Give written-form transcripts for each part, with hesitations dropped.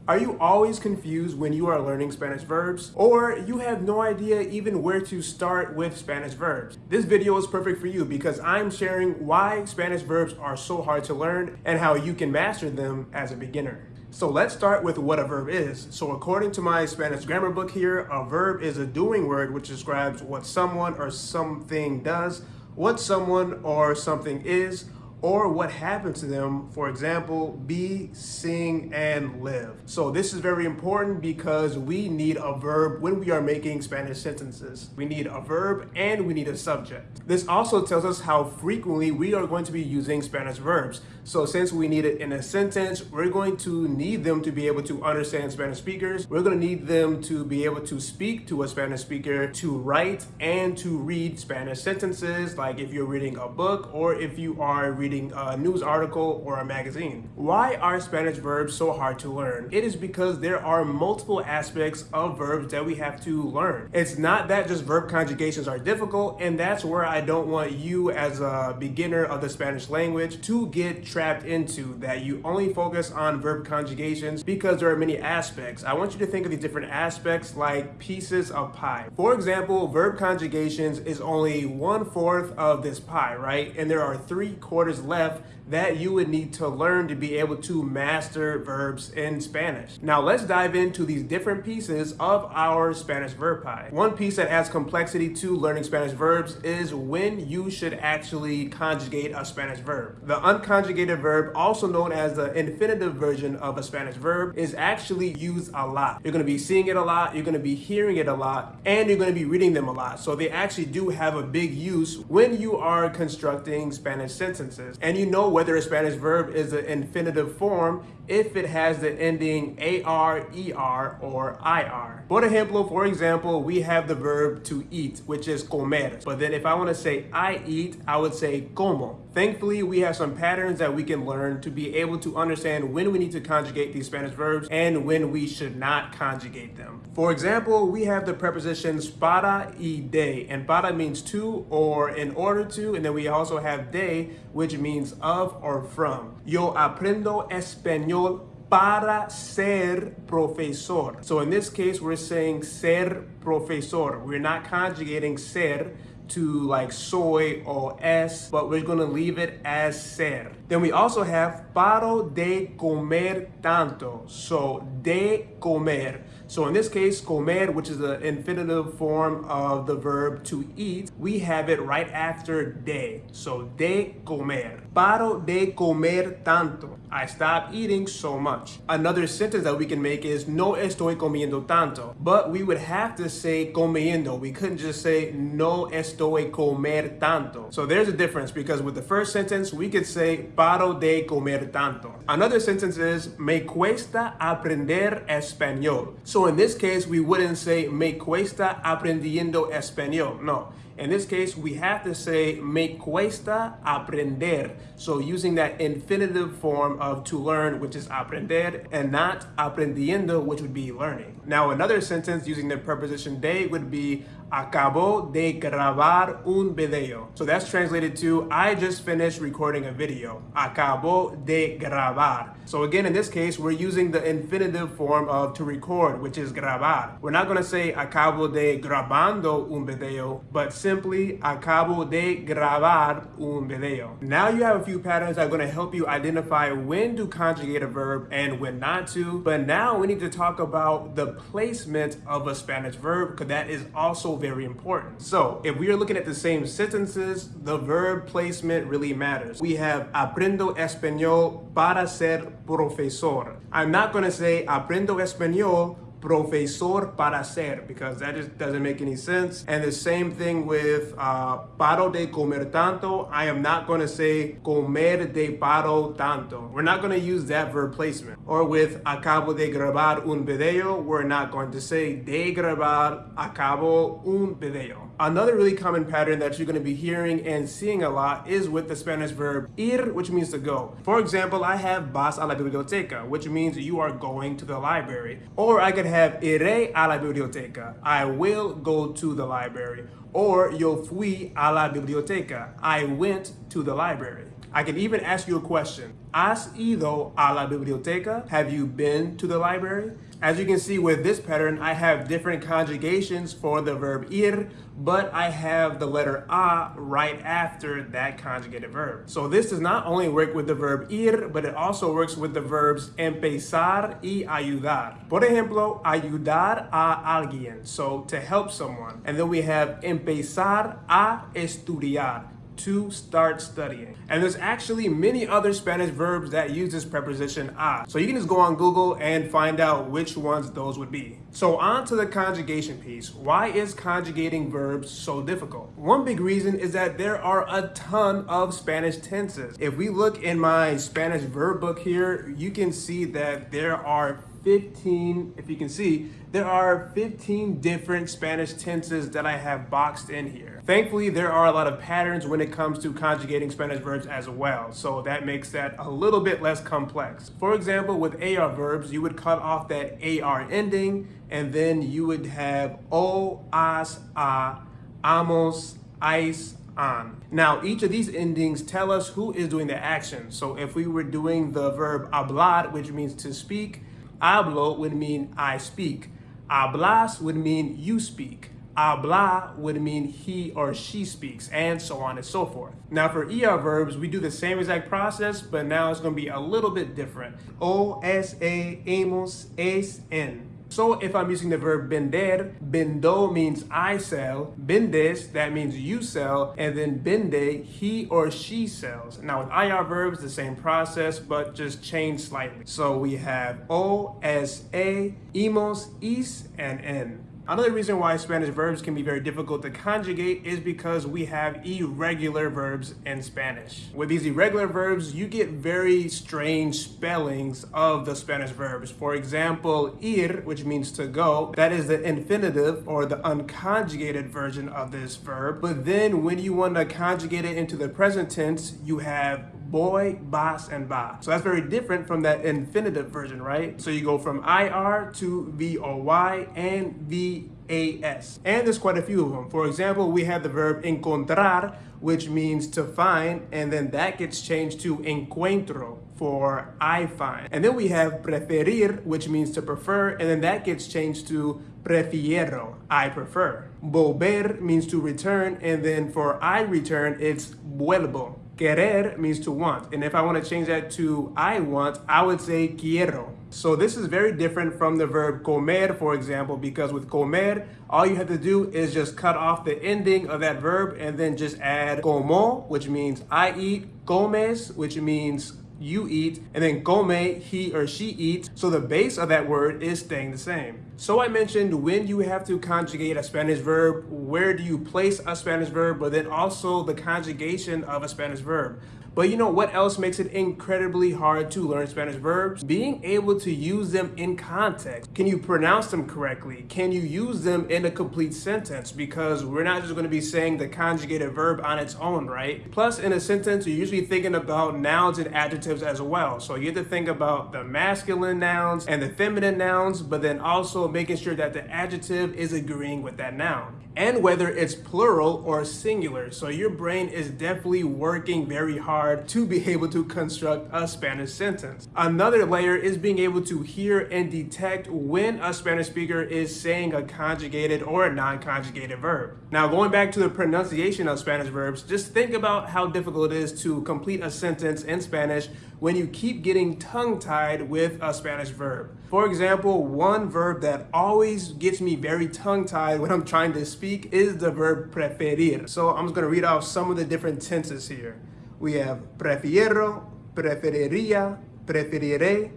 Are you always confused when you are learning Spanish verbs? Or you have no idea even where to start with Spanish verbs? This video is perfect for you because I'm sharing why Spanish verbs are so hard to learn and how you can master them as a beginner. So let's start with what a verb is. So according to my Spanish grammar book here, a verb is a doing word which describes what someone or something does, what someone or something is, or what happened to them. For example, be, sing, and live. So this is very important because we need a verb when we are making Spanish sentences. We need a verb and we need a subject. This also tells us how frequently we are going to be using Spanish verbs. So since we need it in a sentence, we're going to need them to be able to understand Spanish speakers. We're going to need them to be able to speak to a Spanish speaker, to write and to read Spanish sentences, like if you're reading a book or if you are reading a news article or a magazine. Why are Spanish verbs so hard to learn? It is because there are multiple aspects of verbs that we have to learn. It's not that just verb conjugations are difficult, and that's where I don't want you as a beginner of the Spanish language to get trapped into, that you only focus on verb conjugations because there are many aspects. I want you to think of these different aspects like pieces of pie. For example, verb conjugations is only 1/4 of this pie, right? And there are 3/4 left that you would need to learn to be able to master verbs in Spanish. Now let's dive into these different pieces of our Spanish verb pie. One piece that adds complexity to learning Spanish verbs is when you should actually conjugate a Spanish verb. The unconjugated verb, also known as the infinitive version of a Spanish verb, is actually used a lot. You're going to be seeing it a lot, you're going to be hearing it a lot, and you're going to be reading them a lot. So they actually do have a big use when you are constructing Spanish sentences. And you know whether a Spanish verb is an infinitive form if it has the ending AR, ER, or IR. Por ejemplo, for example, we have the verb to eat, which is comer. But then if I want to say I eat, I would say como. Thankfully, we have some patterns that we can learn to be able to understand when we need to conjugate these Spanish verbs and when we should not conjugate them. For example, we have the prepositions para y de, and para means to or in order to, and then we also have de, which means of or from. Yo aprendo español para ser profesor. So in this case, we're saying ser profesor. We're not conjugating ser to like soy or es, but we're going to leave it as ser. Then we also have paro de comer tanto. So de comer. So in this case, comer, which is the infinitive form of the verb to eat, we have it right after de. So de comer. Paro de comer tanto. I stopped eating so much. Another sentence that we can make is no estoy comiendo tanto. But we would have to say comiendo. We couldn't just say no estoy comer tanto. So there's a difference because with the first sentence, we could say paro de comer tanto. Another sentence is me cuesta aprender español. So in this case, we wouldn't say me cuesta aprendiendo español. No. In this case, we have to say me cuesta aprender. So using that infinitive form of to learn, which is aprender, and not aprendiendo, which would be learning. Now, another sentence using the preposition de would be acabo de grabar un video. So that's translated to I just finished recording a video. Acabo de grabar. So again, in this case, we're using the infinitive form of to record, which is grabar. We're not going to say acabo de grabando un video, but simply acabo de grabar un video. Now you have a few patterns that are going to help you identify when to conjugate a verb and when not to. But now we need to talk about the placement of a Spanish verb, because that is also very important. So if we are looking at the same sentences, the verb placement really matters. We have aprendo español para ser profesor. I'm not going to say aprendo español profesor para ser, because that just doesn't make any sense. And the same thing with paro de comer tanto. I am not going to say comer de paro tanto. We're not going to use that verb placement. Or with acabo de grabar un video, we're not going to say de grabar acabo un video. Another really common pattern that you're going to be hearing and seeing a lot is with the Spanish verb ir, which means to go. For example, I have vas a la biblioteca, which means you are going to the library. Or I could have iré a la biblioteca, I will go to the library. Or yo fui a la biblioteca, I went to the library. I can even ask you a question. ¿Has ido a la biblioteca? Have you been to the library? As you can see with this pattern, I have different conjugations for the verb ir, but I have the letter a right after that conjugated verb. So this does not only work with the verb ir, but it also works with the verbs empezar y ayudar. Por ejemplo, ayudar a alguien, so to help someone. And then we have empezar a estudiar, to start studying. And there's actually many other Spanish verbs that use this preposition a. So you can just go on Google and find out which ones those would be. So on to the conjugation piece. Why is conjugating verbs so difficult? One big reason is that there are a ton of Spanish tenses. If we look in my Spanish verb book here, you can see that there are 15, if you can see, there are 15 different Spanish tenses that I have boxed in here. Thankfully, there are a lot of patterns when it comes to conjugating Spanish verbs as well, so that makes that a little bit less complex. For example, with AR verbs, you would cut off that AR ending, and then you would have o, as, a, amos, ais, on. Now, each of these endings tell us who is doing the action. So if we were doing the verb hablar, which means to speak, hablo would mean I speak. Hablas would mean you speak. Habla would mean he or she speaks, and so on and so forth. Now for ER verbs, we do the same exact process, but now it's going to be a little bit different. O, es, a, hemos, es, en. So if I'm using the verb vender, vendo means I sell, vendes, that means you sell, and then vende, he or she sells. Now with IR verbs, the same process, but just changed slightly. So we have o, es, a, hemos, is, and en. Another reason why Spanish verbs can be very difficult to conjugate is because we have irregular verbs in Spanish. With these irregular verbs, you get very strange spellings of the Spanish verbs. For example, ir, which means to go, that is the infinitive or the unconjugated version of this verb. But then when you want to conjugate it into the present tense, you have boy, vas, and va. So that's very different from that infinitive version, right? So you go from IR to VOY and VAS. And there's quite a few of them. For example, we have the verb encontrar, which means to find, and then that gets changed to encuentro for I find. And then we have preferir, which means to prefer, and then that gets changed to prefiero, I prefer. Volver means to return, and then for I return, it's vuelvo. Querer means to want. And if I want to change that to I want, I would say quiero. So this is very different from the verb comer, for example, because with comer, all you have to do is just cut off the ending of that verb and then just add como, which means I eat, comes, which means you eat, and then come, he or she eats. So the base of that word is staying the same. So I mentioned when you have to conjugate a Spanish verb, where do you place a Spanish verb, but then also the conjugation of a Spanish verb. But you know what else makes it incredibly hard to learn Spanish verbs? Being able to use them in context. Can you pronounce them correctly? Can you use them in a complete sentence? Because we're not just going to be saying the conjugated verb on its own, right? Plus, in a sentence, you're usually thinking about nouns and adjectives as well. So you have to think about the masculine nouns and the feminine nouns, but then also making sure that the adjective is agreeing with that noun. And whether it's plural or singular. So your brain is definitely working very hard to be able to construct a Spanish sentence. Another layer is being able to hear and detect when a Spanish speaker is saying a conjugated or a non-conjugated verb. Now, going back to the pronunciation of Spanish verbs, just think about how difficult it is to complete a sentence in Spanish when you keep getting tongue-tied with a Spanish verb. For example, one verb that always gets me very tongue-tied when I'm trying to speak is the verb preferir. So I'm just going to read off some of the different tenses here. We have prefiero, preferiría, preferiré,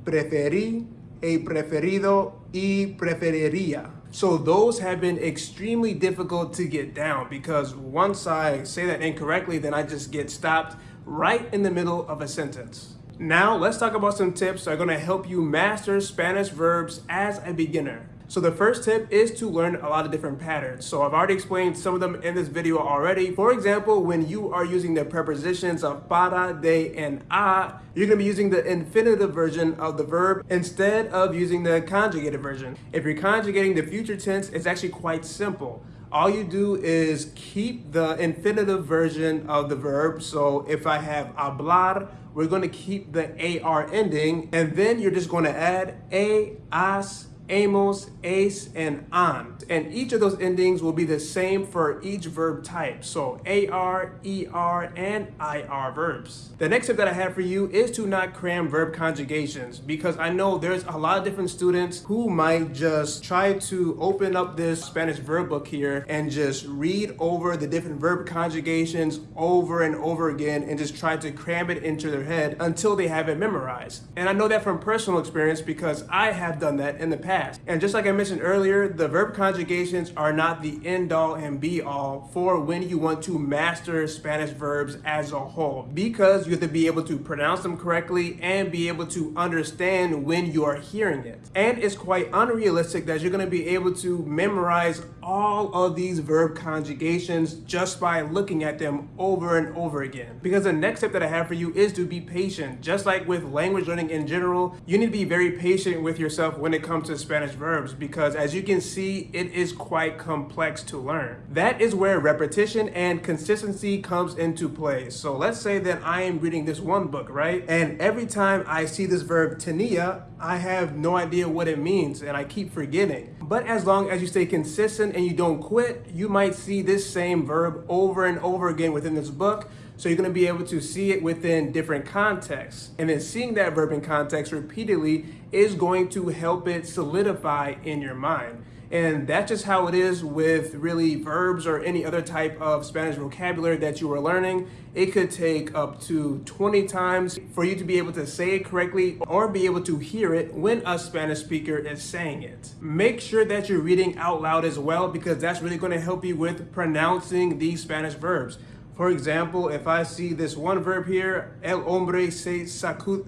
preferí, he preferido, y preferiría. So those have been extremely difficult to get down because once I say that incorrectly, then I just get stopped right in the middle of a sentence. Now let's talk about some tips that are going to help you master Spanish verbs as a beginner. So the first tip is to learn a lot of different patterns. So I've already explained some of them in this video already. For example, when you are using the prepositions of para, de, and a, you're going to be using the infinitive version of the verb instead of using the conjugated version. If you're conjugating the future tense, it's actually quite simple. All you do is keep the infinitive version of the verb. So if I have hablar, we're going to keep the AR ending, and then you're just going to add a, as, amos, ace, and an. And each of those endings will be the same for each verb type. So AR, ER, and IR verbs. The next tip that I have for you is to not cram verb conjugations, because I know there's a lot of different students who might just try to open up this Spanish verb book here and just read over the different verb conjugations over and over again and just try to cram it into their head until they have it memorized. And I know that from personal experience because I have done that in the past. And just like I mentioned earlier, the verb conjugations are not the end all and be all for when you want to master Spanish verbs as a whole, because you have to be able to pronounce them correctly and be able to understand when you are hearing it. And it's quite unrealistic that you're going to be able to memorize all of these verb conjugations just by looking at them over and over again. Because the next step that I have for you is to be patient. Just like with language learning in general, you need to be very patient with yourself when it comes to Spanish verbs, because as you can see, it is quite complex to learn. That is where repetition and consistency comes into play. So let's say that I am reading this one book, right? And every time I see this verb tenía, I have no idea what it means and I keep forgetting. But as long as you stay consistent and you don't quit, you might see this same verb over and over again within this book. So you're going to be able to see it within different contexts. And then seeing that verb in context repeatedly is going to help it solidify in your mind. And that's just how it is with really verbs or any other type of Spanish vocabulary that you are learning. It could take up to 20 times for you to be able to say it correctly or be able to hear it when a Spanish speaker is saying it. Make sure that you're reading out loud as well, because that's really going to help you with pronouncing these Spanish verbs. For example, if I see this one verb here, el hombre se sacud,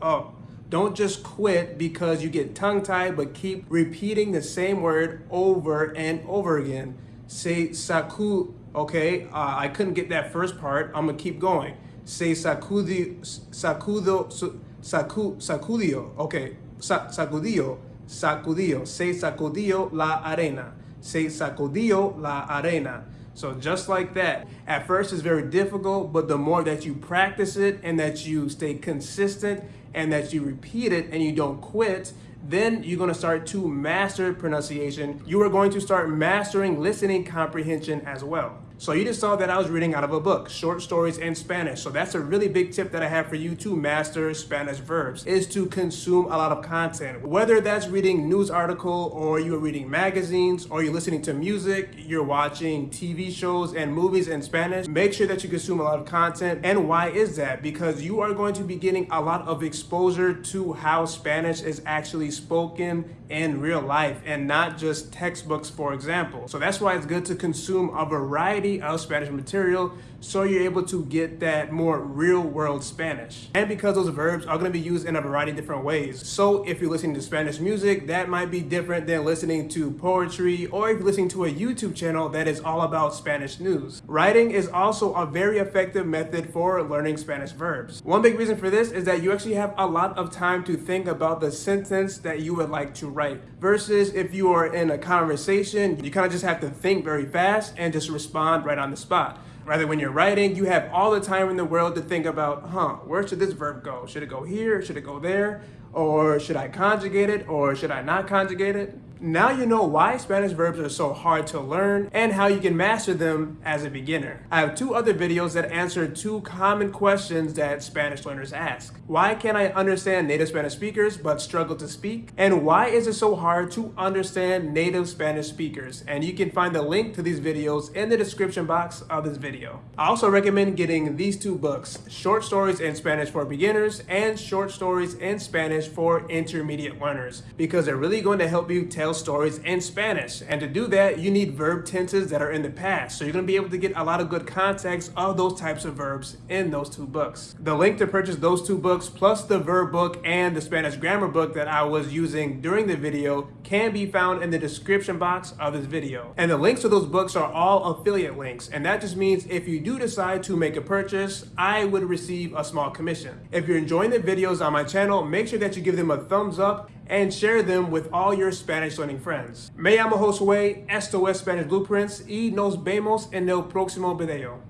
oh, don't just quit because you get tongue-tied, but keep repeating the same word over and over again. Se sacud, okay, I couldn't get that first part. I'm gonna keep going. Se sacudio, okay, sacudio, se sacudió la arena. Se sacudió la arena. So just like that, at first it's very difficult, but the more that you practice it and that you stay consistent and that you repeat it and you don't quit, then you're going to start to master pronunciation. You are going to start mastering listening comprehension as well. So you just saw that I was reading out of a book, Short Stories in Spanish. So that's a really big tip that I have for you to master Spanish verbs, is to consume a lot of content. Whether that's reading news article, or you're reading magazines, or you're listening to music, you're watching TV shows and movies in Spanish, make sure that you consume a lot of content. And why is that? Because you are going to be getting a lot of exposure to how Spanish is actually spoken in real life and not just textbooks, for example. So that's why it's good to consume a variety of Spanish material so you're able to get that more real world Spanish. And because those verbs are going to be used in a variety of different ways. So if you're listening to Spanish music, that might be different than listening to poetry, or if you're listening to a YouTube channel that is all about Spanish news. Writing is also a very effective method for learning Spanish verbs. One big reason for this is that you actually have a lot of time to think about the sentence that you would like to write, versus if you are in a conversation, you kind of just have to think very fast and just respond right on the spot. Rather, when you're writing, you have all the time in the world to think about, where should this verb go? Should it go here? Should it go there? Or should I conjugate it? Or should I not conjugate it? Now you know why Spanish verbs are so hard to learn and how you can master them as a beginner. I have 2 other videos that answer 2 common questions that Spanish learners ask. Why can't I understand native Spanish speakers but struggle to speak? And why is it so hard to understand native Spanish speakers? And you can find the link to these videos in the description box of this video. I also recommend getting these 2 books, Short Stories in Spanish for Beginners and Short Stories in Spanish for Intermediate Learners, because they're really going to help you tell stories in Spanish. And to do that, you need verb tenses that are in the past. So you're going to be able to get a lot of good context of those types of verbs in those 2 books. The link to purchase those 2 books, plus the verb book and the Spanish grammar book that I was using during the video, can be found in the description box of this video. And the links to those books are all affiliate links. And that just means if you do decide to make a purchase, I would receive a small commission. If you're enjoying the videos on my channel, make sure that you give them a thumbs up and share them with all your Spanish learning friends. Me llamo Josué, esto es Spanish Blueprints y nos vemos en el próximo video.